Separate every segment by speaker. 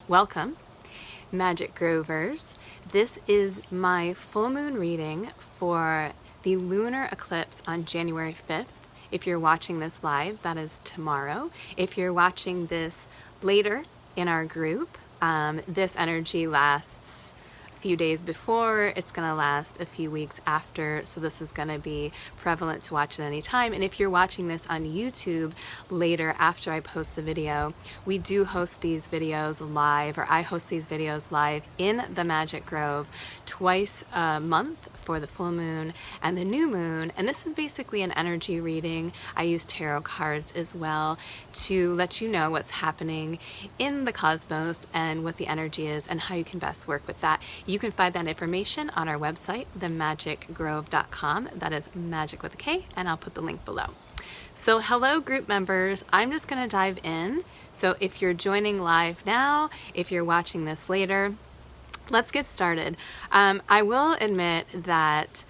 Speaker 1: Welcome, Magic Grovers. This is my full moon reading for the lunar eclipse on January 5th. If you're watching this live, that is tomorrow. If you're watching this later in our group, this energy lasts a few days before, it's going to last a few weeks after, so this is going to be prevalent to watch at any time. And if you're watching this on YouTube later after I post the video, we do host these videos live, or I host these videos live in the Magic Grove twice a month for the full moon and the new moon. And this is basically an energy reading. I use tarot cards as well to let you know what's happening in the cosmos and what the energy is and how you can best work with that. You can find that information on our website, themagickgrove.com. That is magic with a K, and I'll put the link below. So hello group members, I'm just going to dive in. So if you're joining live now, if you're watching this later, let's get started. I will admit that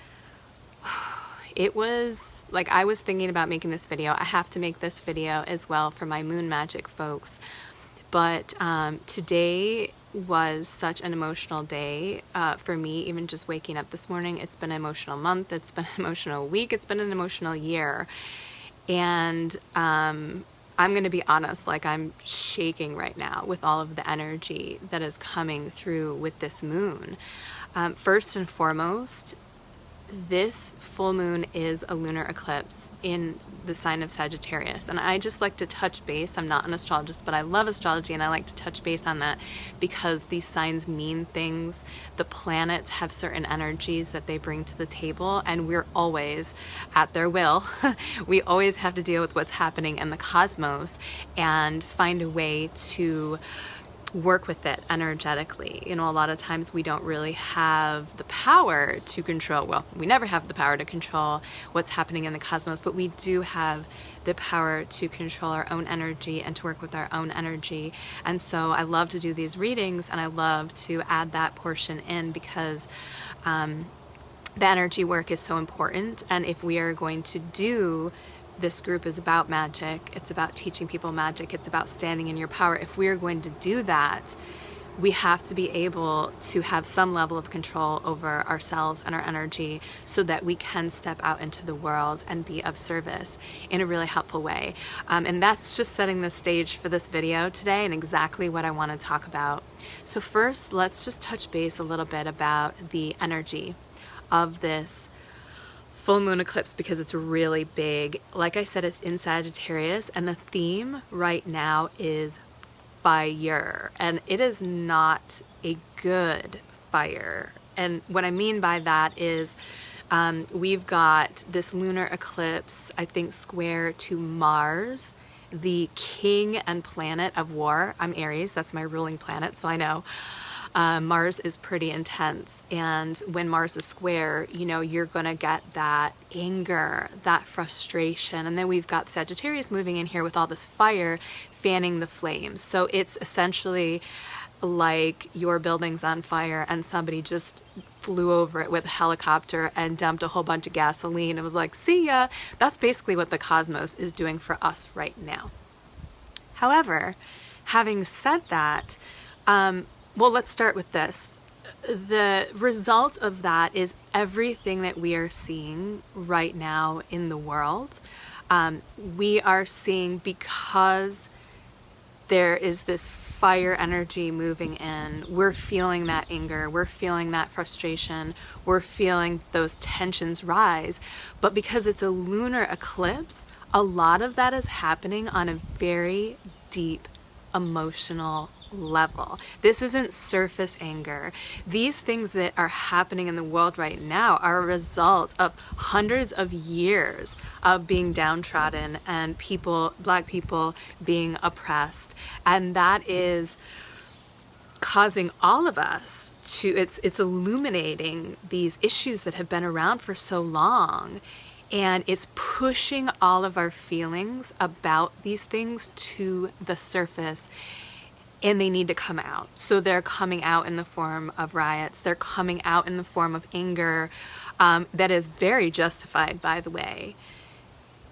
Speaker 1: it was like I was thinking about making this video. I have to make this video as well for my moon magic folks. But today was such an emotional day for me, even just waking up this morning. It's been an emotional month. It's been an emotional week. It's been an emotional year. And I'm going to be honest, like I'm shaking right now with all of the energy that is coming through with this moon. First and foremost, this full moon is a lunar eclipse in the sign of Sagittarius. And I just like to touch base. I'm not an astrologist, but I love astrology, and I like to touch base on that because these signs mean things. The planets have certain energies that they bring to the table, and we're always at their will. We always have to deal with what's happening in the cosmos and find a way to work with it energetically. You know, a lot of times we don't really have the power to control, well, we never have the power to control what's happening in the cosmos, but we do have the power to control our own energy and to work with our own energy. And so I love to do these readings, and I love to add that portion in because the energy work is so important. And if we are going to do, this group is about magic, it's about teaching people magic, it's about standing in your power. If we're going to do that, we have to be able to have some level of control over ourselves and our energy so that we can step out into the world and be of service in a really helpful way. And that's just setting the stage for this video today and exactly what I want to talk about. So first, let's just touch base a little bit about the energy of this full moon eclipse because it's really big. Like I said, it's in Sagittarius, and the theme right now is fire, and it is not a good fire. And what I mean by that is we've got this lunar eclipse, I think, square to Mars, the king and planet of war. I'm Aries, that's my ruling planet, so I know. Mars is pretty intense, and when Mars is square, you know, you're gonna get that anger, that frustration, and then we've got Sagittarius moving in here with all this fire fanning the flames. So it's essentially like your building's on fire and somebody just flew over it with a helicopter and dumped a whole bunch of gasoline. It was like, see ya. That's basically what the cosmos is doing for us right now. However, having said that, well, let's start with this. The result of that is everything that we are seeing right now in the world. We are seeing, because there is this fire energy moving in, we're feeling that anger, we're feeling that frustration, we're feeling those tensions rise. But because it's a lunar eclipse, a lot of that is happening on a very deep emotional level. This isn't surface anger. These things that are happening in the world right now are a result of hundreds of years of being downtrodden and people, Black people, being oppressed. And that is causing all of us to, it's illuminating these issues that have been around for so long. And it's pushing all of our feelings about these things to the surface, and they need to come out. So they're coming out in the form of riots. They're coming out in the form of anger that is very justified, by the way,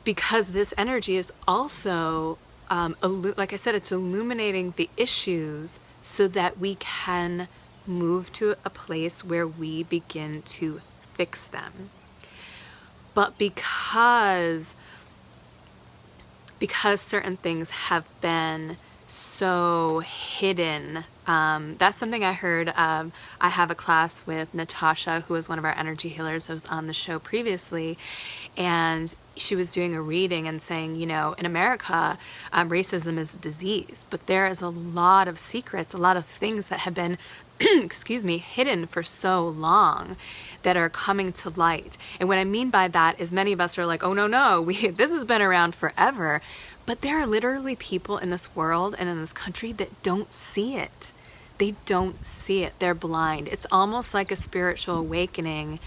Speaker 1: because this energy is also, like I said, it's illuminating the issues so that we can move to a place where we begin to fix them. But because certain things have been so hidden, that's something I heard. I have a class with Natasha, who is one of our energy healers that was on the show previously, and she was doing a reading and saying, in America, racism is a disease, but there is a lot of secrets, a lot of things that have been hidden for so long that are coming to light. And what I mean by that is many of us are like, oh, no, this has been around forever. But there are literally people in this world and in this country that don't see it. They don't see it. They're blind. It's almost like a spiritual awakening,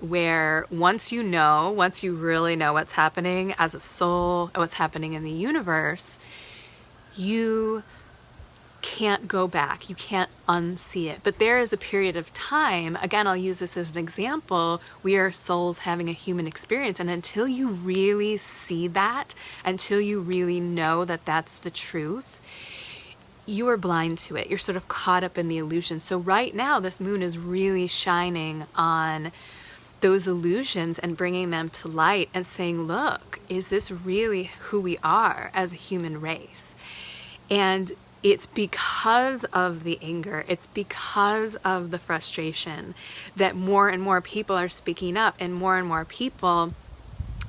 Speaker 1: where once you really know what's happening as a soul, what's happening in the universe, you can't go back. You can't unsee it. But there is a period of time, again, I'll use this as an example, we are souls having a human experience. And until you really see that, until you really know that that's the truth, you are blind to it. You're sort of caught up in the illusion. So right now, this moon is really shining on those illusions and bringing them to light and saying, look, is this really who we are as a human race? And it's because of the anger, it's because of the frustration that more and more people are speaking up and more people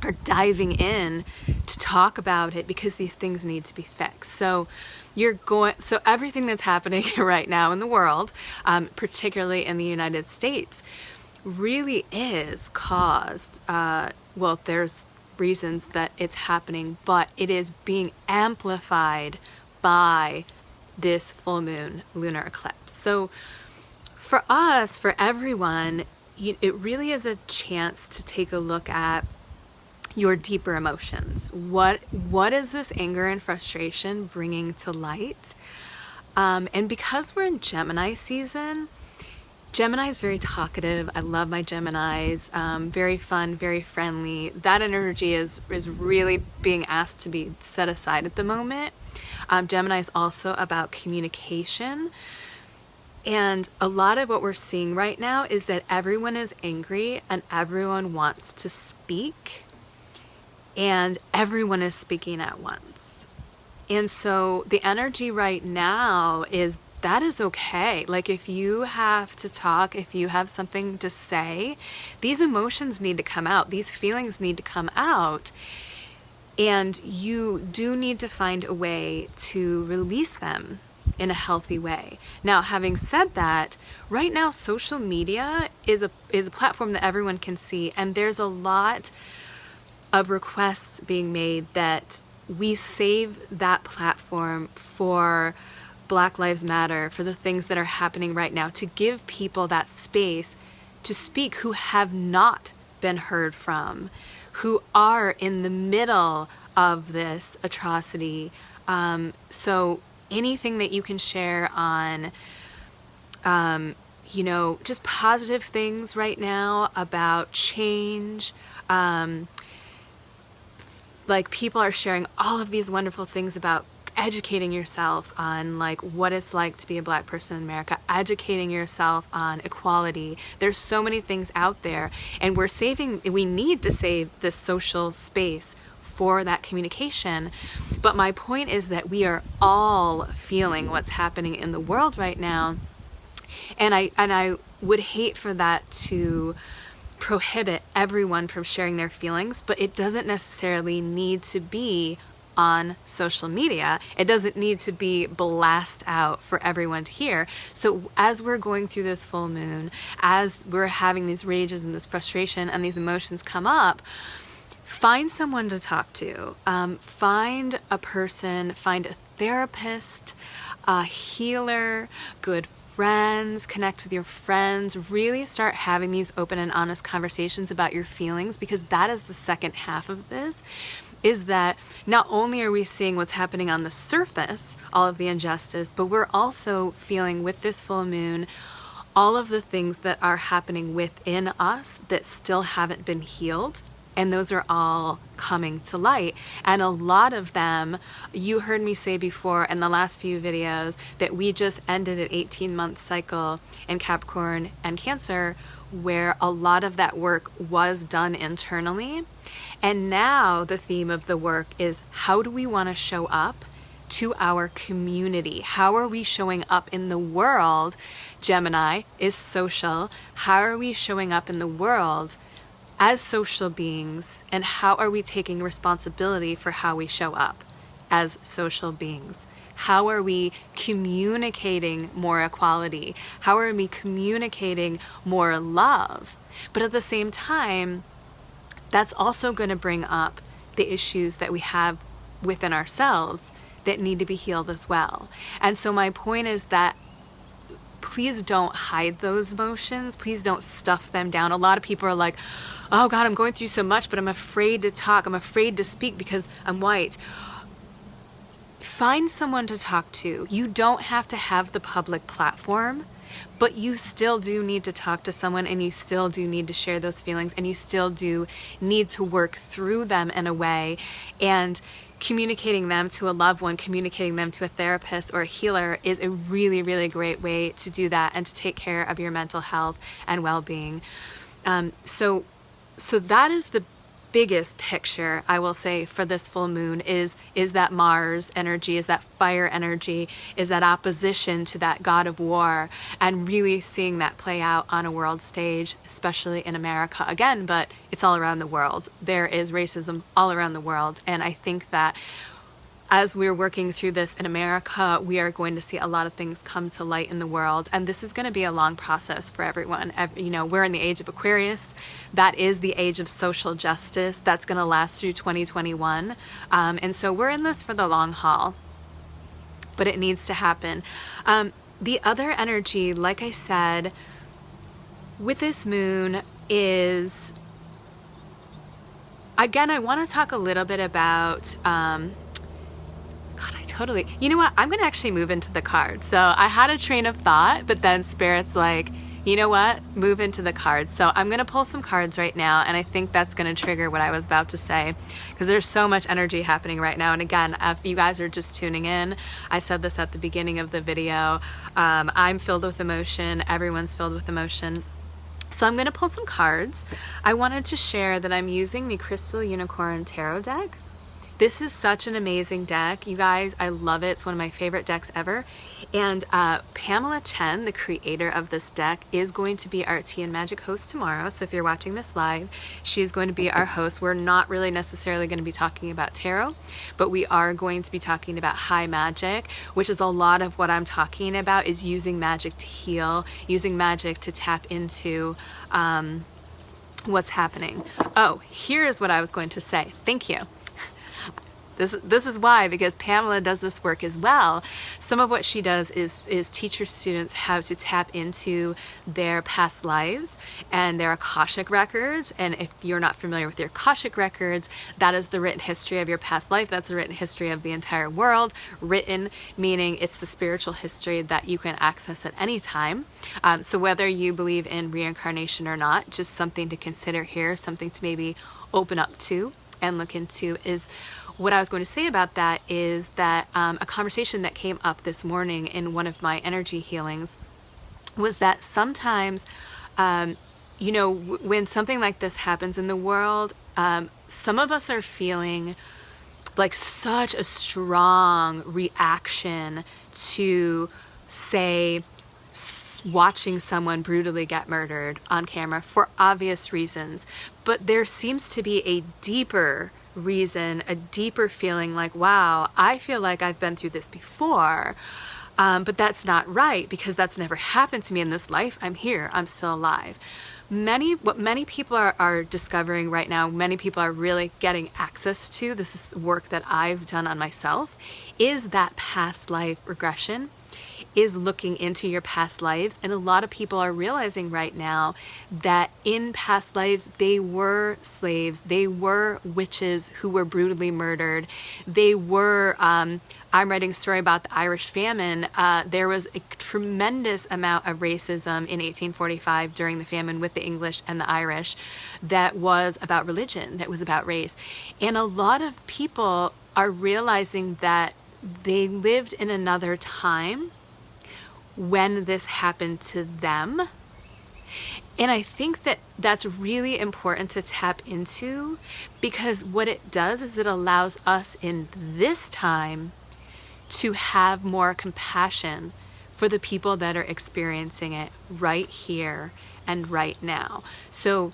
Speaker 1: are diving in to talk about it because these things need to be fixed. So everything that's happening right now in the world, particularly in the United States, really is caused, there's reasons that it's happening, but it is being amplified by this full moon lunar eclipse. So for us, for everyone, it really is a chance to take a look at your deeper emotions. What is this anger and frustration bringing to light? And because we're in Gemini season, Gemini is very talkative. I love my Geminis. Very fun, very friendly. That energy is really being asked to be set aside at the moment. Gemini is also about communication. And a lot of what we're seeing right now is that everyone is angry and everyone wants to speak. And everyone is speaking at once. And so the energy right now is that is okay. Like if you have to talk, if you have something to say, these emotions need to come out. These feelings need to come out. And you do need to find a way to release them in a healthy way. Now, having said that, right now social media is a platform that everyone can see, and there's a lot of requests being made that we save that platform for Black Lives Matter, for the things that are happening right now, to give people that space to speak who have not been heard from, who are in the middle of this atrocity. So anything that you can share on, just positive things right now about change. Like people are sharing all of these wonderful things about educating yourself on like what it's like to be a Black person in America, educating yourself on equality. There's so many things out there, and we need to save this social space for that communication. But my point is that we are all feeling what's happening in the world right now. And I would hate for that to prohibit everyone from sharing their feelings, but it doesn't necessarily need to be on social media. It doesn't need to be blast out for everyone to hear. So as we're going through this full moon, as we're having these rages and this frustration and these emotions come up, find someone to talk to. Find a person, find a therapist, a healer, good friends, connect with your friends, really start having these open and honest conversations about your feelings, because that is the second half of this, is that not only are we seeing what's happening on the surface, all of the injustice, but we're also feeling with this full moon all of the things that are happening within us that still haven't been healed. And those are all coming to light. And a lot of them, you heard me say before in the last few videos that we just ended an 18-month cycle in Capricorn and Cancer, where a lot of that work was done internally. And now the theme of the work is, how do we want to show up to our community? How are we showing up in the world? Gemini is social. How are we showing up in the world as social beings? And how are we taking responsibility for how we show up as social beings? How are we communicating more equality? How are we communicating more love? But at the same time, that's also going to bring up the issues that we have within ourselves that need to be healed as well. And so my point is that please don't hide those emotions. Please don't stuff them down. A lot of people are like, oh God, I'm going through so much, but I'm afraid to talk. I'm afraid to speak because I'm white. Find someone to talk to. You don't have to have the public platform, but you still do need to talk to someone, and you still do need to share those feelings, and you still do need to work through them in a way. And communicating them to a loved one, communicating them to a therapist or a healer is a really, really great way to do that and to take care of your mental health and well-being. So that is the biggest picture, I will say, for this full moon is that Mars energy, is that fire energy, is that opposition to that god of war, and really seeing that play out on a world stage, especially in America again, but it's all around the world. There is racism all around the world, and I think that as we're working through this in America, we are going to see a lot of things come to light in the world. And this is going to be a long process for everyone. You know, we're in the age of Aquarius. That is the age of social justice. That's going to last through 2021. And so we're in this for the long haul. But it needs to happen. The other energy, like I said, with this moon is, again, I want to talk a little bit about... you know what? I'm going to actually move into the cards. So I had a train of thought, but then Spirit's like, you know what? Move into the cards. So I'm going to pull some cards right now, and I think that's going to trigger what I was about to say, because there's so much energy happening right now. And again, if you guys are just tuning in, I said this at the beginning of the video. I'm filled with emotion. Everyone's filled with emotion. So I'm going to pull some cards. I wanted to share that I'm using the Crystal Unicorn Tarot deck. This is such an amazing deck, you guys. I love it. It's one of my favorite decks ever. And Pamela Chen, the creator of this deck, is going to be our Tea and Magic host tomorrow. So if you're watching this live, she's going to be our host. We're not really necessarily going to be talking about tarot, but we are going to be talking about high magic, which is a lot of what I'm talking about, is using magic to heal, using magic to tap into what's happening. Oh, here's what I was going to say. Thank you. This is why, because Pamela does this work as well. Some of what she does is teach her students how to tap into their past lives and their Akashic records. And if you're not familiar with your Akashic records, that is the written history of your past life. That's the written history of the entire world. Written meaning it's the spiritual history that you can access at any time. So whether you believe in reincarnation or not, just something to consider here, something to maybe open up to and look into is... What I was going to say about that is that a conversation that came up this morning in one of my energy healings was that sometimes, you know, when something like this happens in the world, some of us are feeling like such a strong reaction to, say, watching someone brutally get murdered on camera for obvious reasons. But there seems to be a deeper reason, a deeper feeling like, wow, I feel like I've been through this before, but that's not right, because that's never happened to me in this life. I'm here, I'm still alive. What many people are discovering right now, many people are really getting access to, this is work that I've done on myself, is that past life regression. is looking into your past lives. And a lot of people are realizing right now that in past lives, they were slaves, they were witches who were brutally murdered, they were, I'm writing a story about the Irish famine. There was a tremendous amount of racism in 1845 during the famine with the English and the Irish that was about religion, that was about race. And a lot of people are realizing that they lived in another time when this happened to them. And I think that that's really important to tap into, because what it does is it allows us in this time to have more compassion for the people that are experiencing it right here and right now. So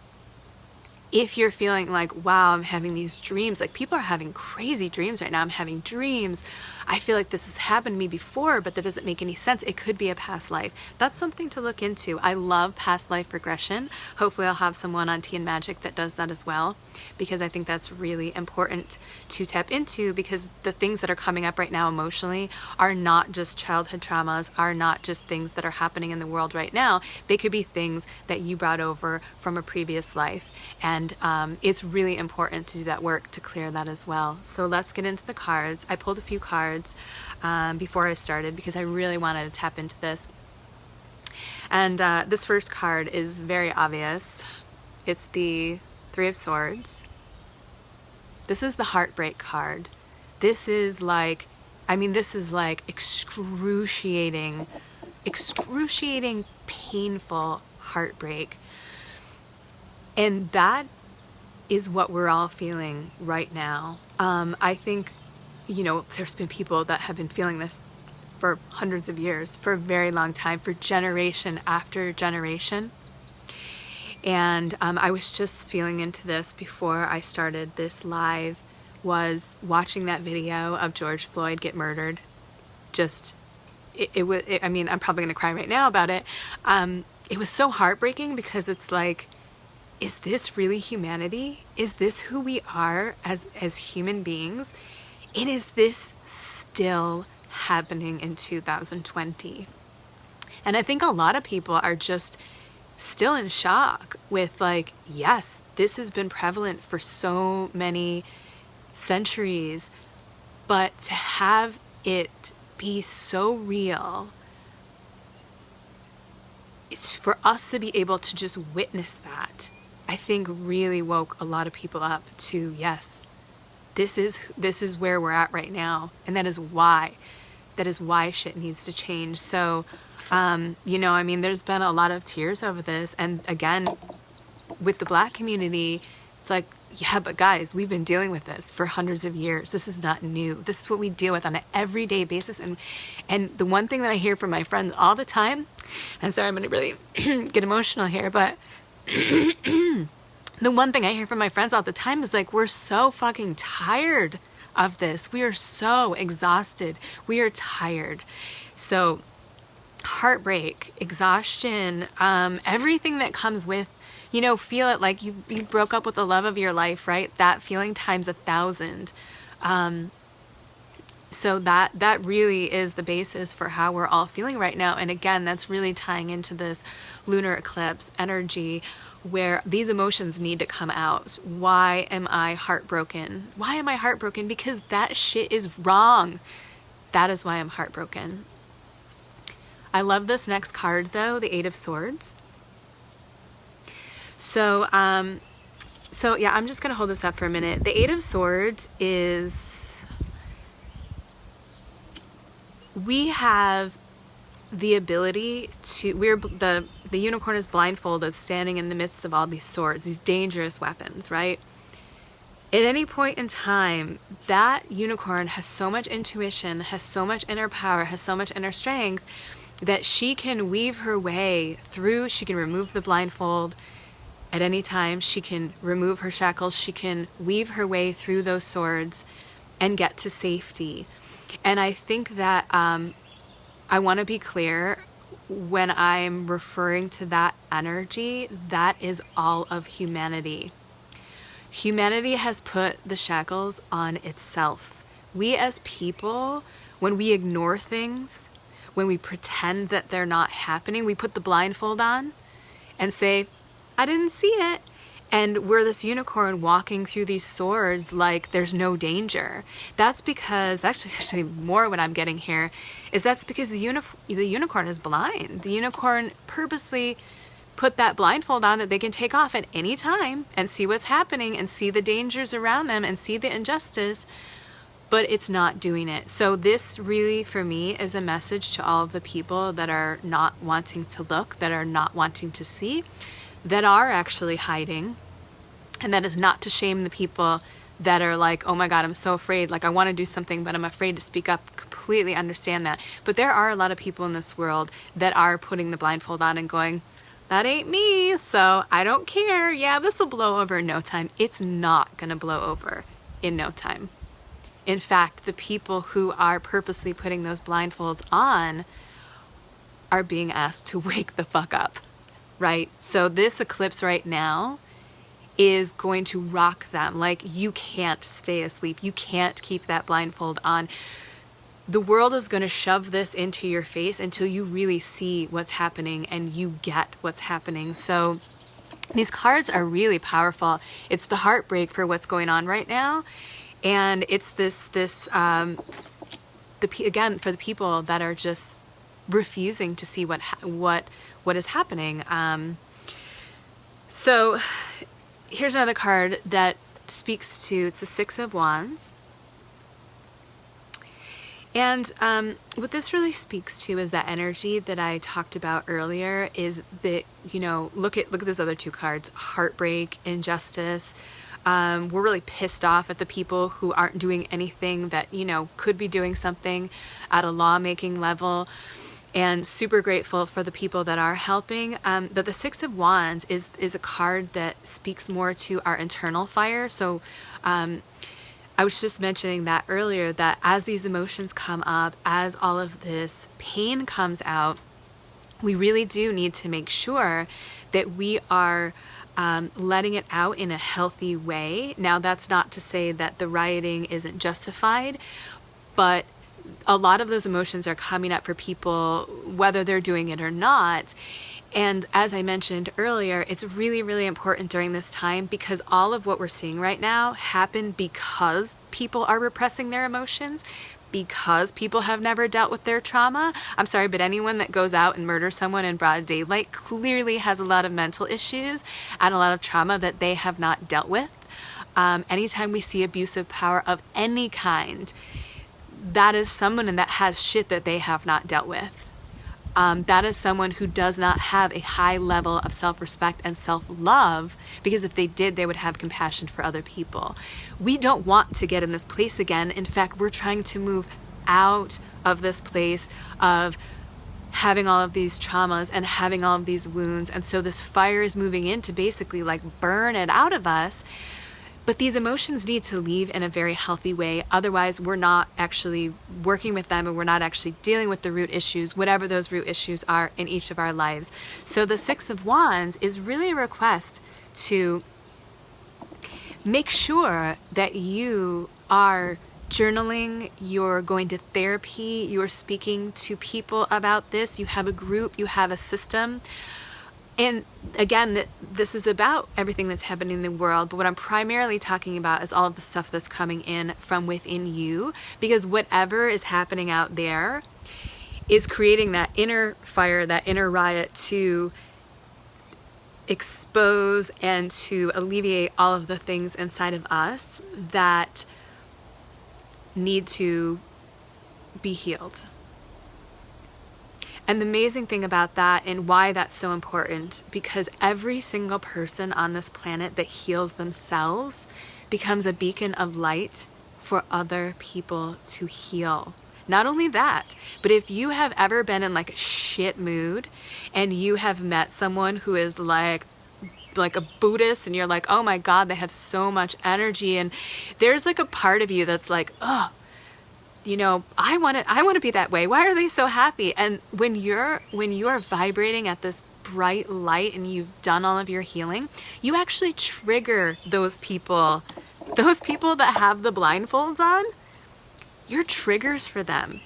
Speaker 1: if you're feeling like, wow, I'm having these dreams, like people are having crazy dreams right now. I'm having dreams. I feel like this has happened to me before, but that doesn't make any sense. It could be a past life. That's something to look into. I love past life regression. Hopefully I'll have someone on Tea and Magic that does that as well, because I think that's really important to tap into, because the things that are coming up right now emotionally are not just childhood traumas, are not just things that are happening in the world right now. They could be things that you brought over from a previous life. And it's really important to do that work to clear that as well. So let's get into the cards. I pulled a few cards before I started because I really wanted to tap into this. And this first card is very obvious. It's the Three of Swords. This is the heartbreak card. This is like, this is like excruciating, painful heartbreak. And that is what we're all feeling right now. I think, there's been people that have been feeling this for hundreds of years, for a very long time, for generation after generation. And I was just feeling into this before I started this live, was watching that video of George Floyd get murdered. I'm probably going to cry right now about it. It was so heartbreaking, because it's like, is this really humanity? Is this who we are as human beings? And is this still happening in 2020? And I think a lot of people are just still in shock with like, yes, this has been prevalent for so many centuries, but to have it be so real, it's for us to be able to just witness that, I think really woke a lot of people up to, yes, this is where we're at right now. And that is why shit needs to change. So, there's been a lot of tears over this. And again, with the Black community, it's like, yeah, but guys, we've been dealing with this for hundreds of years. This is not new. This is what we deal with on an everyday basis. And the one thing that I hear from my friends all the time, and sorry, I'm going to really get emotional here, but the one thing I hear from my friends all the time is like, we're so fucking tired of this. We are so exhausted. We are tired. So heartbreak, exhaustion, everything that comes with, feel it like you broke up with the love of your life, right? That feeling times 1,000. So that really is the basis for how we're all feeling right now. And again, that's really tying into this lunar eclipse energy, where these emotions need to come out. Why am I heartbroken? Why am I heartbroken? Because that shit is wrong. That is why I'm heartbroken. I love this next card though, the Eight of Swords. So yeah, I'm just gonna hold this up for a minute. The Eight of Swords is, we have the ability to, the unicorn is blindfolded, standing in the midst of all these swords, these dangerous weapons, right? At any point in time, that unicorn has so much intuition, has so much inner power, has so much inner strength, that she can weave her way through. She can remove the blindfold at any time. She can remove her shackles. She can weave her way through those swords and get to safety. And I think that I want to be clear, when I'm referring to that energy, that is all of humanity. Humanity has put the shackles on itself. We as people, when we ignore things, when we pretend that they're not happening. We put the blindfold on and say, I didn't see it. And we're this unicorn walking through these swords like there's no danger. That's because, actually more what I'm getting here, is that's because the unicorn is blind. The unicorn purposely put that blindfold on that they can take off at any time and see what's happening and see the dangers around them and see the injustice, but it's not doing it. So this really, for me, is a message to all of the people that are not wanting to look, that are not wanting to see, that are actually hiding. And that is not to shame the people that are like, oh my God, I'm so afraid. Like, I want to do something, but I'm afraid to speak up. Completely understand that. But there are a lot of people in this world that are putting the blindfold on and going, that ain't me, so I don't care. Yeah, this will blow over in no time. It's not going to blow over in no time. In fact, the people who are purposely putting those blindfolds on are being asked to wake the fuck up, right? So this eclipse right now is going to rock them. Like, you can't stay asleep. You can't keep that blindfold on. The world is going to shove this into your face until you really see what's happening and you get what's happening. So these cards are really powerful. It's the heartbreak for what's going on right now. And it's again, for the people that are just refusing to see what is happening. So here's another card that speaks to, it's a Six of Wands. And what this really speaks to is that energy that I talked about earlier, is that, you know, look at those other two cards, heartbreak, injustice. We're really pissed off at the people who aren't doing anything that, you know, could be doing something at a lawmaking level, and super grateful for the people that are helping. But the Six of Wands is a card that speaks more to our internal fire. So I was just mentioning that earlier, that as these emotions come up, as all of this pain comes out, we really do need to make sure that we are letting it out in a healthy way. Now, that's not to say that the rioting isn't justified, but a lot of those emotions are coming up for people, whether they're doing it or not. And as I mentioned earlier, it's really, really important during this time, because all of what we're seeing right now happened because people are repressing their emotions, because people have never dealt with their trauma. I'm sorry, but anyone that goes out and murders someone in broad daylight clearly has a lot of mental issues and a lot of trauma that they have not dealt with. Anytime we see abusive power of any kind, that is someone that has shit that they have not dealt with. That is someone who does not have a high level of self-respect and self-love, because if they did, they would have compassion for other people. We don't want to get in this place again. In fact, we're trying to move out of this place of having all of these traumas and having all of these wounds. And so this fire is moving in to basically like burn it out of us. But these emotions need to leave in a very healthy way. Otherwise, we're not actually working with them, and we're not actually dealing with the root issues, whatever those root issues are in each of our lives. So the Six of Wands is really a request to make sure that you are journaling, you're going to therapy, you're speaking to people about this, you have a group, you have a system. And again, this is about everything that's happening in the world, but what I'm primarily talking about is all of the stuff that's coming in from within you, because whatever is happening out there is creating that inner fire, that inner riot to expose and to alleviate all of the things inside of us that need to be healed. And the amazing thing about that, and why that's so important, because every single person on this planet that heals themselves becomes a beacon of light for other people to heal. Not only that, but if you have ever been in like a shit mood and you have met someone who is like a Buddhist, and you're like, oh my God, they have so much energy, and there's like a part of you that's like, oh, you know, I want to be that way. Why are they so happy? And when you're vibrating at this bright light and you've done all of your healing, you actually trigger those people that have the blindfolds on. You're triggers for them.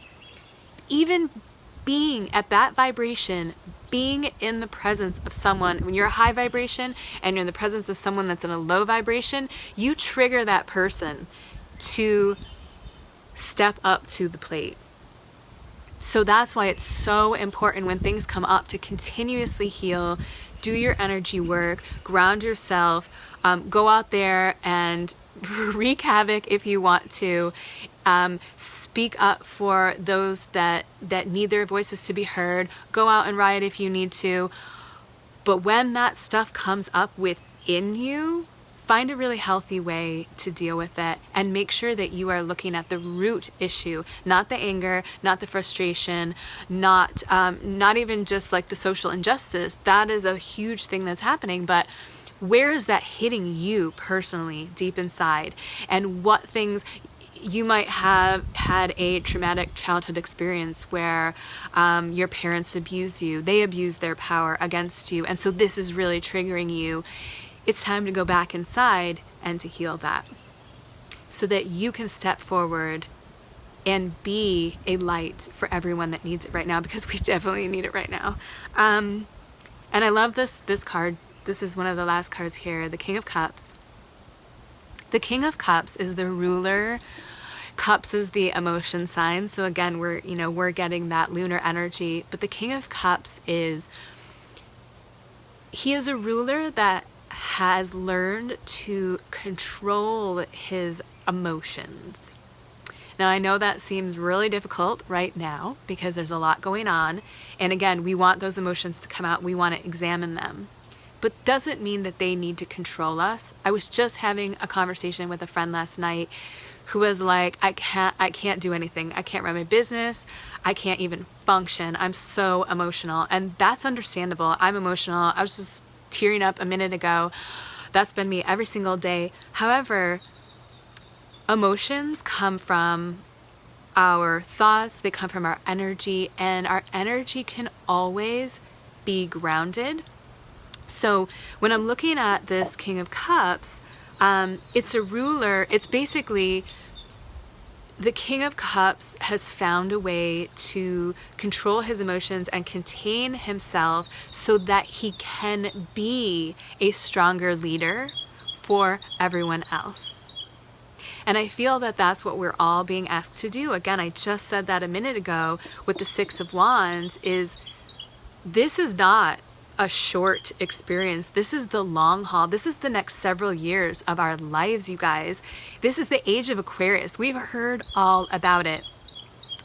Speaker 1: Even being at that vibration, being in the presence of someone, when you're a high vibration and you're in the presence of someone that's in a low vibration, you trigger that person to step up to the plate. So that's why it's so important when things come up to continuously heal, do your energy work, ground yourself, go out there and wreak havoc if you want to. Speak up for those that need their voices to be heard. Go out and riot if you need to. But when that stuff comes up within you, find a really healthy way to deal with it, and make sure that you are looking at the root issue, not the anger, not the frustration, not even just like the social injustice. That is a huge thing that's happening, but where is that hitting you personally deep inside? And what things you might have had a traumatic childhood experience where your parents abused you, they abused their power against you, and so this is really triggering you. It's time to go back inside and to heal that so that you can step forward and be a light for everyone that needs it right now, because we definitely need it right now. And I love this card. This is one of the last cards here, the King of Cups. The King of Cups is the ruler. Cups is the emotion sign. So again, we're getting that lunar energy, but the King of Cups he is a ruler that has learned to control his emotions. Now, I know that seems really difficult right now because there's a lot going on. And again, we want those emotions to come out. We want to examine them. But doesn't mean that they need to control us. I was just having a conversation with a friend last night who was like, I can't do anything. I can't run my business. I can't even function. I'm so emotional. And that's understandable. I'm emotional. I was just tearing up a minute ago. That's been me every single day. However, emotions come from our thoughts, they come from our energy, and our energy can always be grounded. So when I'm looking at this King of Cups, it's a ruler. It's basically the King of Cups has found a way to control his emotions and contain himself so that he can be a stronger leader for everyone else. And I feel that that's what we're all being asked to do. Again, I just said that a minute ago with the Six of Wands. This is not a short experience. This is the long haul. This is the next several years of our lives, you guys. This is the age of Aquarius. We've heard all about it.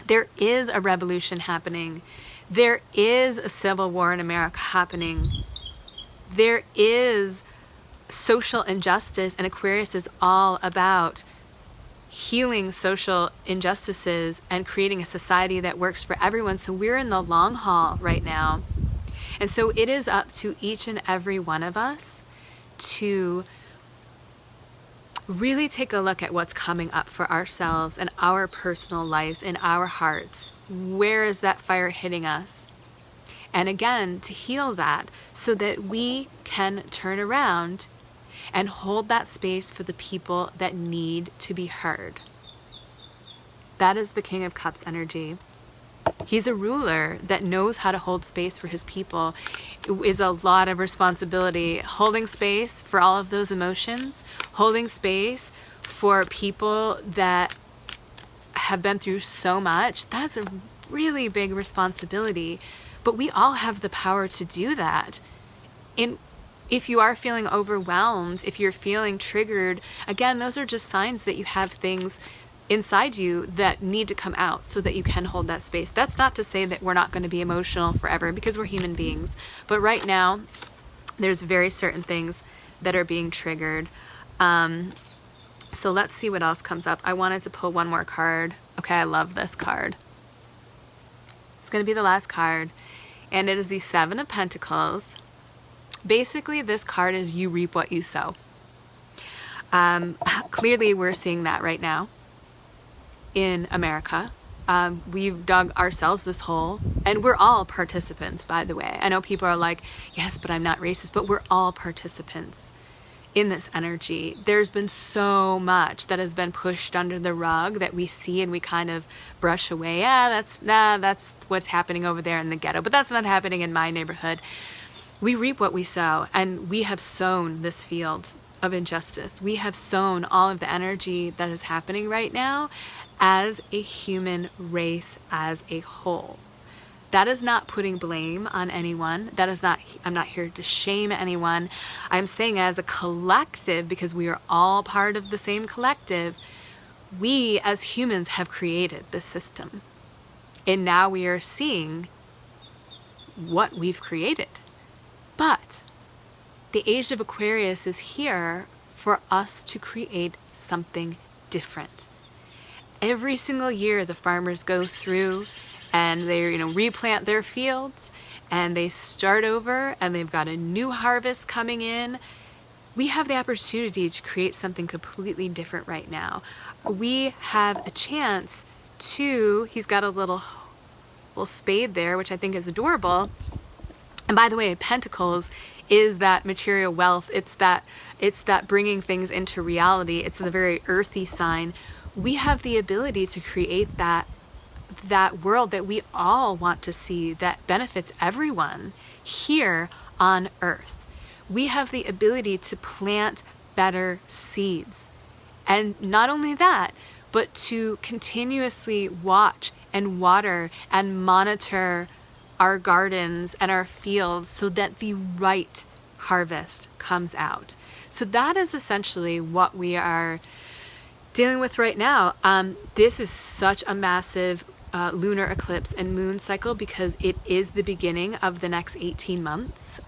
Speaker 1: There is a revolution happening. There is a civil war in America happening. There is social injustice, and Aquarius is all about healing social injustices and creating a society that works for everyone. So we're in the long haul right now. And so it is up to each and every one of us to really take a look at what's coming up for ourselves and our personal lives and our hearts. Where is that fire hitting us? And again, to heal that so that we can turn around and hold that space for the people that need to be heard. That is the King of Cups energy. He's a ruler that knows how to hold space for his people. It is a lot of responsibility. Holding space for all of those emotions, holding space for people that have been through so much, that's a really big responsibility. But we all have the power to do that. And if you are feeling overwhelmed, if you're feeling triggered, again, those are just signs that you have things inside you that need to come out so that you can hold that space. That's not to say that we're not going to be emotional forever, because we're human beings. But right now, there's very certain things that are being triggered. So let's see what else comes up. I wanted to pull one more card. Okay, I love this card. It's going to be the last card, and it is the Seven of Pentacles. Basically, this card is you reap what you sow. Clearly, we're seeing that right now in America. We've dug ourselves this hole, and we're all participants, by the way. I know people are like, yes, but I'm not racist, but we're all participants in this energy. There's been so much that has been pushed under the rug that we see and we kind of brush away. That's what's happening over there in the ghetto, but that's not happening in my neighborhood. We reap what we sow, and we have sown this field of injustice. We have sown all of the energy that is happening right now as a human race as a whole. That is not putting blame on anyone. That is not, I'm not here to shame anyone. I'm saying as a collective, because we are all part of the same collective, we as humans have created this system. And now we are seeing what we've created. But the age of Aquarius is here for us to create something different. Every single year the farmers go through and they replant their fields and they start over and they've got a new harvest coming in. We have the opportunity to create something completely different right now. We have a chance to, he's got a little spade there, which I think is adorable. And by the way, Pentacles is that material wealth. It's that bringing things into reality. It's the very earthy sign. We have the ability to create that world that we all want to see, that benefits everyone here on Earth. We have the ability to plant better seeds. And not only that, but to continuously watch and water and monitor our gardens and our fields so that the right harvest comes out. So that is essentially what we are dealing with right now. This is such a massive lunar eclipse and moon cycle because it is the beginning of the next 18 months.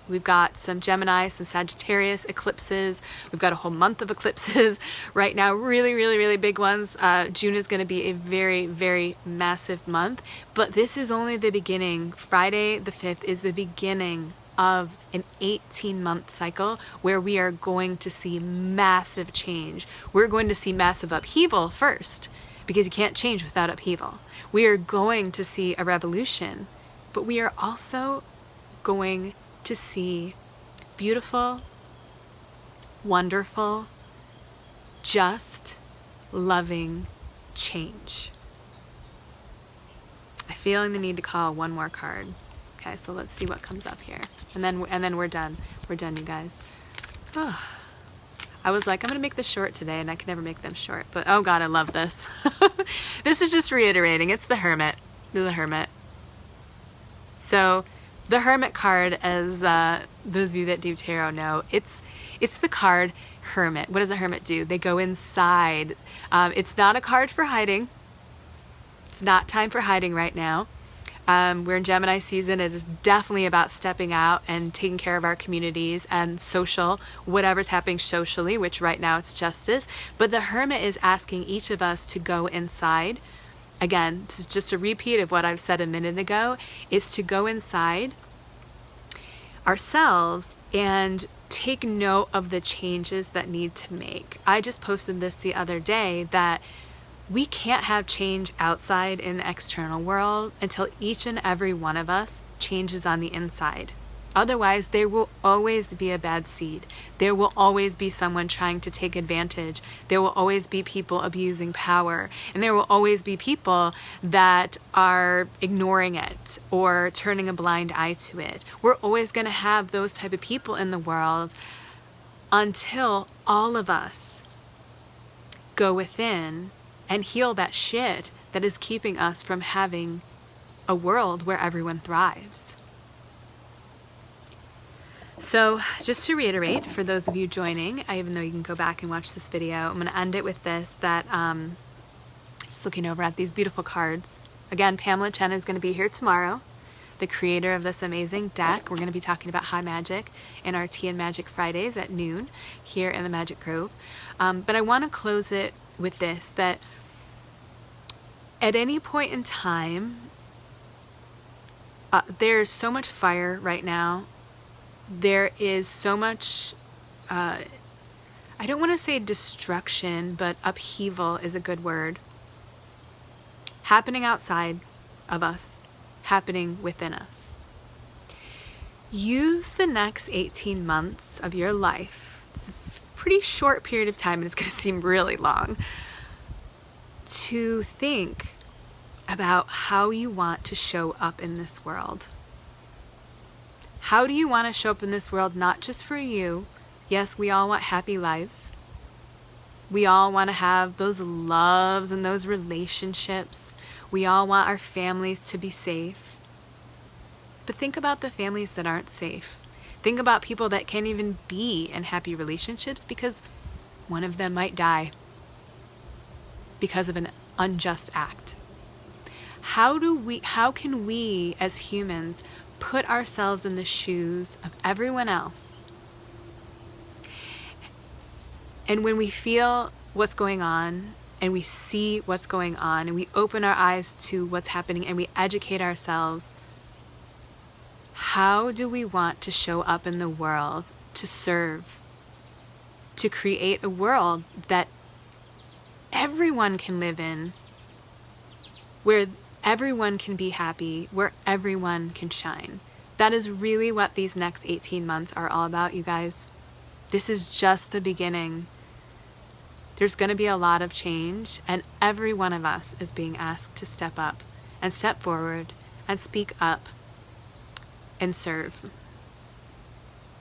Speaker 1: We've got some Gemini, some Sagittarius eclipses. We've got a whole month of eclipses right now, really, really, really big ones. June is going to be a very, very massive month, but this is only the beginning. Friday the 5th is the beginning of an 18-month cycle where we are going to see massive change. We're going to see massive upheaval first, because you can't change without upheaval. We are going to see a revolution, but we are also going to see beautiful, wonderful, just, loving change. I'm feeling the need to call one more card. Okay, so let's see what comes up here. And then we're done. We're done, you guys. Oh. I was like, I'm going to make this short today, and I can never make them short. But, oh God, I love this. This is just reiterating. It's the Hermit. The Hermit. So, the Hermit card, as those of you that do tarot know, it's the card Hermit. What does a Hermit do? They go inside. It's not a card for hiding. It's not time for hiding right now. We're in Gemini season. It is definitely about stepping out and taking care of our communities and whatever's happening socially, which right now it's justice. But the Hermit is asking each of us to go inside. Again, this is just a repeat of what I've said a minute ago, is to go inside ourselves and take note of the changes that need to make. I just posted this the other day that we can't have change outside in the external world until each and every one of us changes on the inside. Otherwise, there will always be a bad seed. There will always be someone trying to take advantage. There will always be people abusing power. And there will always be people that are ignoring it or turning a blind eye to it. We're always going to have those type of people in the world until all of us go within and heal that shit that is keeping us from having a world where everyone thrives. So just to reiterate, for those of you joining, even though you can go back and watch this video, I'm going to end it with this, that just looking over at these beautiful cards. Again, Pamela Chen is going to be here tomorrow, the creator of this amazing deck. We're going to be talking about high magic in our Tea and Magic Fridays at noon here in the Magic Grove. But I want to close it with this, that at any point in time, there's so much fire right now. There is so much, I don't want to say destruction, but upheaval is a good word, happening outside of us, happening within us. Use the next 18 months of your life it's a pretty short period of time, and it's going to seem really long, to think about how you want to show up in this world. How do you want to show up in this world, not just for you? Yes, we all want happy lives. We all want to have those loves and those relationships. We all want our families to be safe. But think about the families that aren't safe. Think about people that can't even be in happy relationships because one of them might die because of an unjust act. How can we as humans put ourselves in the shoes of everyone else? And when we feel what's going on, and we see what's going on, and we open our eyes to what's happening, and we educate ourselves, how do we want to show up in the world to serve, to create a world that everyone can live in, where everyone can be happy, where everyone can shine? That is really what these next 18 months are all about, you guys. This is just the beginning. There's going to be a lot of change, and every one of us is being asked to step up and step forward and speak up and serve.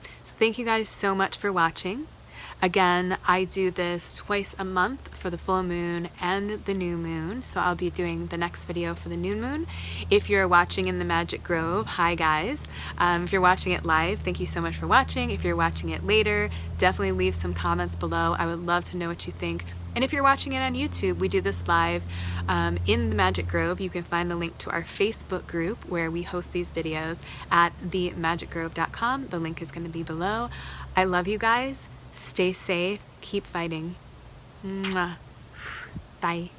Speaker 1: So thank you guys so much for watching. Again, I do this twice a month for the full moon and the new moon, so I'll be doing the next video for the new moon. If you're watching in the Magic Grove, hi guys. If you're watching it live, thank you so much for watching. If you're watching it later, definitely leave some comments below. I would love to know what you think. And if you're watching it on YouTube, we do this live in the Magic Grove. You can find the link to our Facebook group where we host these videos at themagicgrove.com. The link is going to be below. I love you guys. Stay safe. Keep fighting. Mwah. Bye.